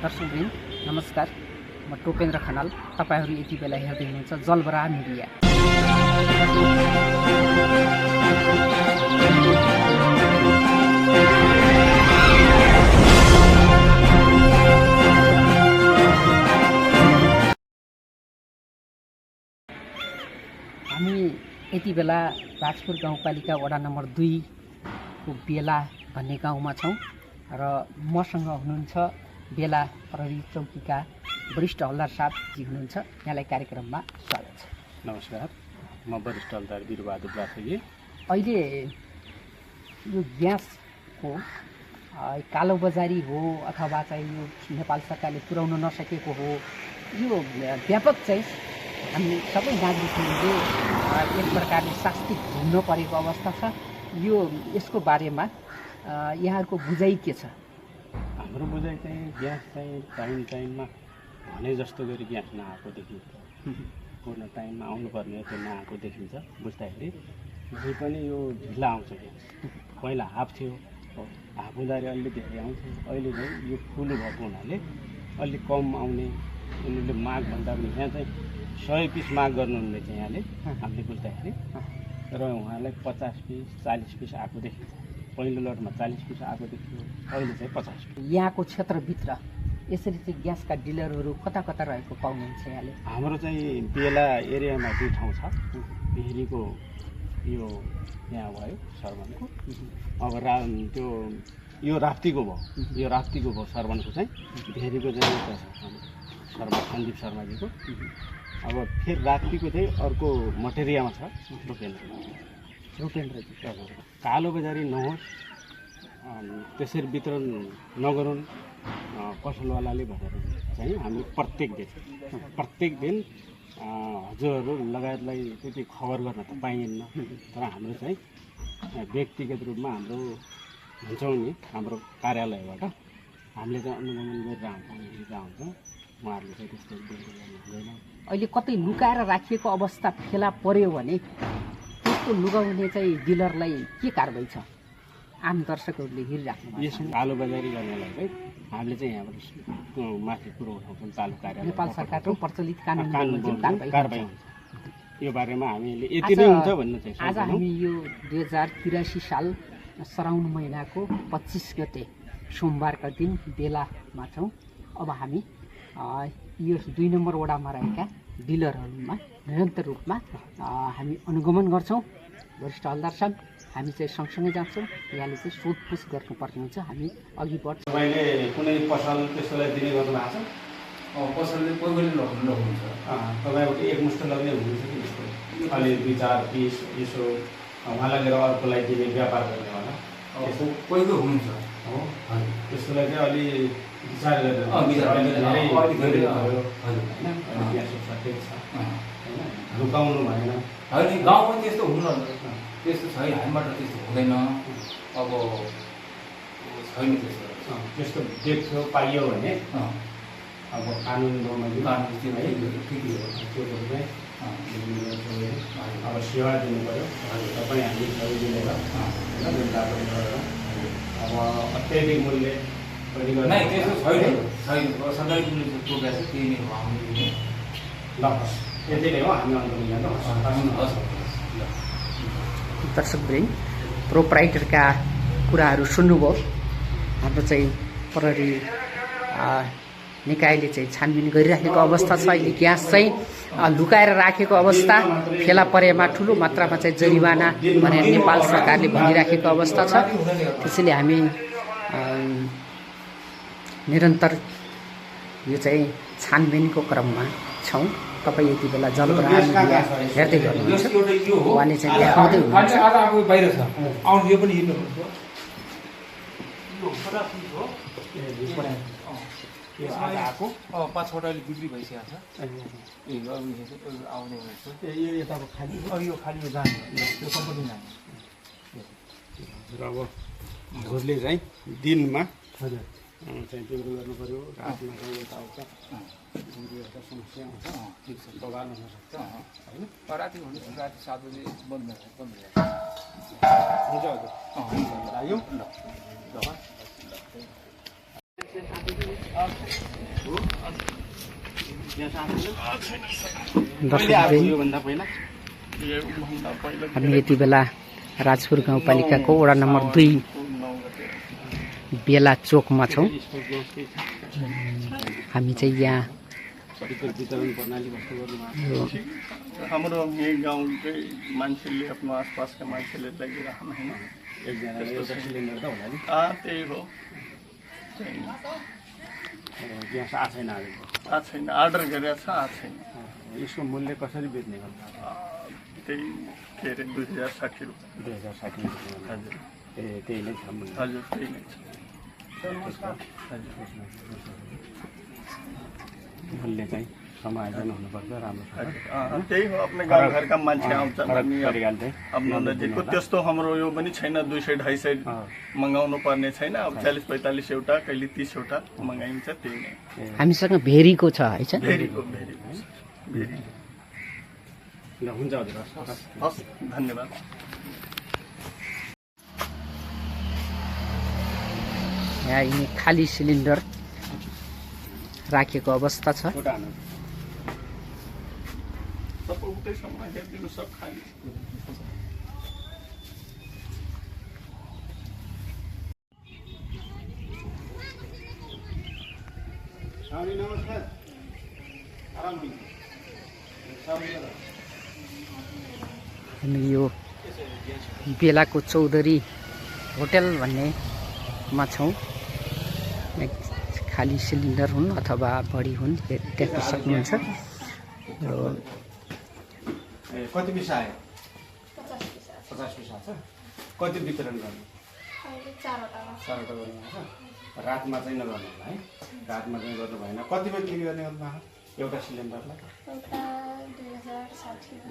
दर्शकवृन्द नमस्कार, म टोपेन्द्र खनाल। तपाईहरु यति बेला हेर्दै हुनुहुन्छ जलबराह मिडिया। हामी यति बेला राजपुर गाउँपालिका वडा नम्बर 2 को बेला भन्ने गाउँमा छौं र मसँग हुनुहुन्छ बेला प्रहरी चौकीका वरिष्ठ हवलदार साहबजी हुनुहुन्छ। यहाँलाई कार्यक्रममा स्वागत छ। नमस्कार, म वरिष्ठ हवलदार वीरबहादुर राठौर। अहिले यो ग्यासको कालोबजारी हो अथवा चाहिँ यो नेपाल सरकारले पुर्याउन नसकेको हो, यो व्यापक चाहिँ हामी सबै नागरिकहरूले एक प्रकारले शास्ति भोग्न परेको अवस्था छ। यसको बारेमा यहाँहरूको बुझाइ के छ? हाम्रो बुझाइ चाहिँ ग्यास चाहिँ टाइममा भने जस्तो गरी ग्यास नआएको देखिन्छ। पूर्ण टाइममा आउनुपर्ने त्यो नआएको देखिन्छ। बुझ्दाखेरि जे पनि यो ढिला आउँछ ग्यास। पहिला हाफ थियो, हाफ हुँदाखेरि अलि धेरै आउँथ्यो। अहिले चाहिँ यो फुल भएको हुनाले अलि कम आउने उनीहरूले माग भन्दा पनि यहाँ चाहिँ 100 पिस माग गर्नुहुने चाहिँ यहाँले हामीले बुझ्दाखेरि र उहाँलाई 50 पिस 40 पिस आएको देखिन्छ। पहिलो लटमा 40 पिस आएको देखियो, अहिले चाहिँ 50 पिस। यहाँको क्षेत्रभित्र यसरी चाहिँ ग्यासका डिलरहरू कता कता रहेको पाउनुहुन्छ यहाँले? हाम्रो चाहिँ बेला एरियामा 2 ठाउँ छ। भेरीको यो यहाँ भयो सरवनको, अब त्यो यो राप्तीको भयो सरवनको चाहिँ। भेरीको चाहिँ एउटा छ शर्मा सन्दीप शर्माजीको। अब फेरि राप्तीको चाहिँ अर्को मटेरियामा छ रूपेन्द्रजी। कालोबजारी नहोस्, त्यसरी वितरण नगरून् पसलवालाले भनेर चाहिँ हामी प्रत्येक दिन हजुरहरू लगायतलाई त्यति खबर गर्न त पाइएन। तर हाम्रो चाहिँ व्यक्तिगत रूपमा हाम्रो हुन्छौँ नि, हाम्रो कार्यालयबाट हामीले चाहिँ अनुगमन गरिरहेको हुन्छ। उहाँहरूले चाहिँ त्यस्तो हुँदैन। अहिले कतै लुकाएर राखिएको अवस्था फेला पर्यो भने त्यस्तो लुगाउने चाहिँ डिलरलाई के कारबाही छ? आम दर्शकहरूले हेरिराख्नु भएको यसमा कालोबजारी गर्नलाई चाहिँ हामीले चाहिँ यहाँबाट माथि कुरो उठाउँछौँ। चालु कार्यालय नेपाल सरकारको प्रचलित कानुन कारबाही हुन्छ। यो बारेमा हामीले यति नै हुन्छ भन्ने चाहिँ आज हामी यो 2083 साल श्रावण महिनाको 25 गते सोमबारका दिन बेलामा छौँ। अब हामी यो 2 नम्बर वडामा रहेका डिलरहरूमा निरन्तर रूपमा हामी अनुगमन गर्छौँ। वरिष्ठ हवलदार साहब, हामी चाहिँ सँगसँगै जान्छौँ। यहाँले चाहिँ सोधपुछ गर्नुपर्ने हुन्छ। हामी अघि बढ्छौँ। तपाईँले कुनै पसल त्यस्तोलाई दिने गर्नु भएको छ? पसलले कोही लग्नुहुन्छ। तपाईँबाट एकमुष्ट लग्ने हुनुहुन्छ कि त्यस्तो अलि 2-4 पिस यसो उहाँ लगेर अर्कोलाई दिने व्यापार गर्ने होला त्यस्तो कोही हुनुहुन्छ हो। त्यस्तोलाई चाहिँ अलि विचार गरेर रुकाउनु भएन। होइन, गाउँमा त्यस्तो हुनु त्यस्तो छैन। हामीबाट त्यस्तो हुँदैन। अब छैन त्यस्तो देख्यो पाइयो भने अब कानुन ठिकै हो। अब सेवा दिनु पऱ्यो। तपाईँ हामी सबै मिलेर अब अत्याधिक मूल्य नै त्यस्तो छैन। सरकारी पुलिसको ग्यास त्यही नै हो हामीले। ल हस्, यति नै हो हामी अन्त दर्शकवृन्द, प्रोप्राइटरका कुराहरू सुन्नुभयो। हाम्रो चाहिँ प्रहरी निकायले चाहिँ छानबिन गरिराखेको अवस्था छ। अहिले ग्यास चाहिँ लुकाएर राखेको अवस्था, फेला परेमा ठुलो मात्रामा चाहिँ जरिवाना भनेर नेपाल सरकारले भनिराखेको अवस्था छ। त्यसैले हामी निरन्तर यो चाहिँ छानबिनको क्रममा छौँ। तपाईँ यति बेला जलबराह मिडिया हेर्दै गर्नुहुन्छ। उहाँले चाहिँ देखाउँदै हुनुहुन्छ। बाहिर छ आउनु, यो पनि हिँड्नु आएको 5वटा अहिले बिक्री भइसकेको छ। आउने यताको खाली यो खालि यो जाने त्यो कम्पनी जाने। र अब हजुरले चाहिँ दिनमा चाहिँ त्यो गर्नु पऱ्यो। रातमा चाहिँ यताउता एउटा समस्या आउँछ। ठिक छ, बगाल्नु सक्छ होइन। राति हुने राति 7 बजे बन्द हुन्छ हजुर। आयो ल। योभन्दा पहिला हामी यति बेला राजपुर गाउँपालिकाको वडा नम्बर 2 बेला चोकमा छौँ। हामी चाहिँ यहाँ वितरण प्रणाली कस्तो गर्नुभएको यो हाम्रो यही गाउँकै मान्छेले आफ्नो आसपासका मान्छेले लगिरहनु होइन एकजनाले एउटा सिलिन्डर त होला नि त्यही हो ग्यास आएको छैन आज आएको छैन अर्डर गरेको छ आएको छैन यसको मूल्य कसरी बेच्ने हो त्यही के अरे 2060 रुपियाँ 2060 हजुर ए त्यही नै छ मूल्य हजुर त्यही नै छ मूल्य चाहिँ समायोजन हुनुपर्छ राम्रोसँग त्यही हो आफ्नो गाउँघरका मान्छे आउँछन् अनि परिहाल चाहिँ आफ्नो नजिकको त्यस्तो हाम्रो यो पनि छैन 200-250 मगाउनु पर्ने छैन अब 40-45 एउटा कहिले 30 वटा मगाइन्छ त्यही नै हामीसँग भेरीको छ है छ। भेरीको ल हुन्छ हजुर हस् धन्यवाद। यहाँ यिनी खाली सिलिन्डर राखेको अवस्था छ। फोटो हाल्नु सबै उतैसम्म हेरिदिनु सब खाली नमस्कार आराम हामी यो बेलाको चौधरी होटल भन्नेमा छौँ। खाली सिलिन्डर हुन् अथवा बढी हुन् देख्न सक्नुहुन्छ। कति पिस आयो 50 पिस आएको छ। कति वितरण गर्नु 4वटा गर्नुभएको छ। रातमा चाहिँ नगर्नु होला है रातमा चाहिँ गर्नु भएन। कति बजी गर्ने गर्नुभएको एउटा सिलिन्डरलाई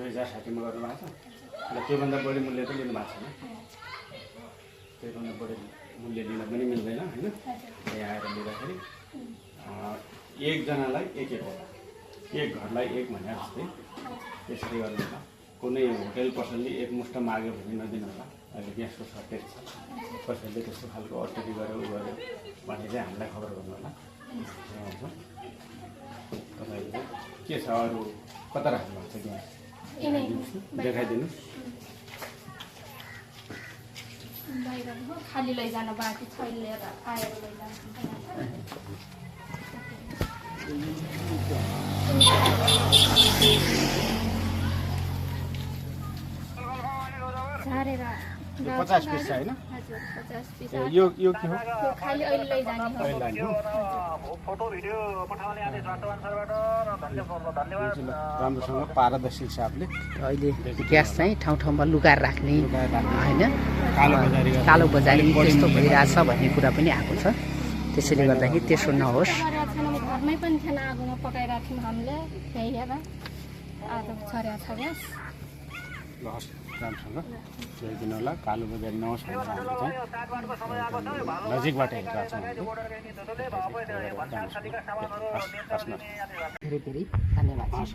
2060 मा गर्नुभएको छ। र त्योभन्दा बढी मूल्य त लिनु भएको छैन। त्योभन्दा बढी मूल्य लिन पनि मिल्दैन होइन। यहाँ आएर लिँदाखेरि एकजनालाई एक होला एक घरलाई एक भने जस्तै त्यसरी गर्नु होला। कुनै होटेल पसलले एकमुष्ट माग्यो भने नदिनु होला। अहिले ग्यासको सर्टेज छ कसैले त्यस्तो खालको अटेरी गर्यो उ गर्यो भने चाहिँ हामीलाई खबर गर्नु होला। तपाईँको के छ अरू कता राख्नु भएको छ ग्यास देखाइदिनु। खाली लैजान बाँकी छैन लिएर आएर लैजान झारेर 50 पिस छ होइन। हजुर 50 पिस यो के हो खाली अहिले लैजाने हो। फोटो भिडियो पठाउने आदेश वार्तावान सरबाट धन्यवाद। राम्रोसँग पारदर्शी हिसाबले अहिले ग्यास चाहिँ ठाउँ ठाउँमा लुगाएर राख्ने होइन कालो बजारी त्यस्तो भइरहेछ भन्ने कुरा पनि आएको छ। त्यसैले गर्दाखेरि त्यसो नहोस्। घरमै पनि थिएन आगोमा पकाइरहेको थियौँ हामीले त्यही हेर आज छरेको छ ग्यास हस् राम्रोसँग ल्याइदिनु होला। कालो बजारी नहोस् भनेर हामीले चाहिँ नजिकबाट हेरेका छौँ। धेरै धेरै धन्यवाद। हस्